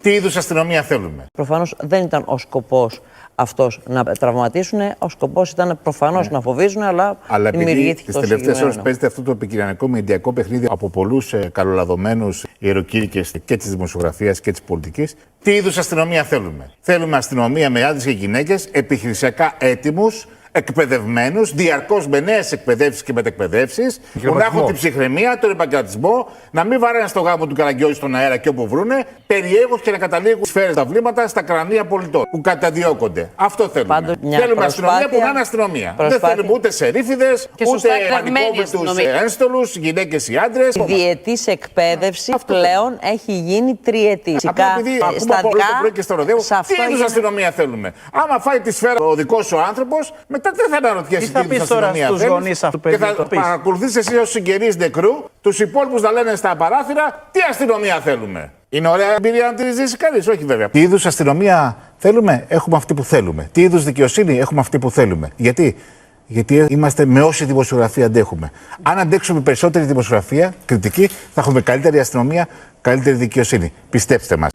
Τι είδους αστυνομία θέλουμε? Προφανώς δεν ήταν ο σκοπός αυτός να τραυματίσουν. Ο σκοπός ήταν προφανώς να φοβίζουν, αλλά δημιουργήθηκε τις τελευταίες ώρες παίζεται αυτό το επικοινωνιακό μηντιακό παιχνίδι από πολλούς καλολαδωμένους ιεροκήρυκες και της δημοσιογραφίας και της πολιτικής. Τι είδους αστυνομία θέλουμε? Θέλουμε αστυνομία με άντρες και γυναίκες επιχειρησιακά έτοιμους, εκπαιδευμένους, διαρκώς με νέες εκπαιδεύσεις και μετεκπαιδεύσεις, που να έχουν την ψυχραιμία, τον επαγγελματισμό, να μην βαράνε στο γάμο του Καραγκιόζη στον αέρα και όπου βρούνε, περιέργως και να καταλήγουν σφαίρες τα βλήματα στα κρανία πολιτών που καταδιώκονται. Αυτό θέλουμε. Θέλουμε αστυνομία που να είναι αστυνομία. Δεν θέλουμε ούτε σερίφιδες, ούτε πανικόβετους ένστολους, γυναίκες ή άντρες. Η διετής εκπαίδευση πλέον έχει γίνει τριετής. Απλά επειδή ακούμε από το πρωί και στο ροδέο, τι είδους αστυνομία θέλουμε? Άμα φάει τη σφαίρα ο δικός σου άνθρωπος, μετά δεν θα αναρωτιέσαι τι είδους αστυνομία θέλεις. Και θα παρακολουθείς εσύ ως συγγενής νεκρού τους υπόλοιπους να λένε στα παράθυρα τι αστυνομία θέλουμε. Είναι ωραία εμπειρία να τη ζήσει κανείς, όχι βέβαια. Τι είδους αστυνομία θέλουμε? Έχουμε αυτή που θέλουμε. Τι είδους δικαιοσύνη? Έχουμε αυτή που θέλουμε. Γιατί είμαστε με όση δημοσιογραφία αντέχουμε. Αν αντέξουμε περισσότερη δημοσιογραφία, κριτική, θα έχουμε καλύτερη αστυνομία, καλύτερη δικαιοσύνη. Πιστέψτε μας.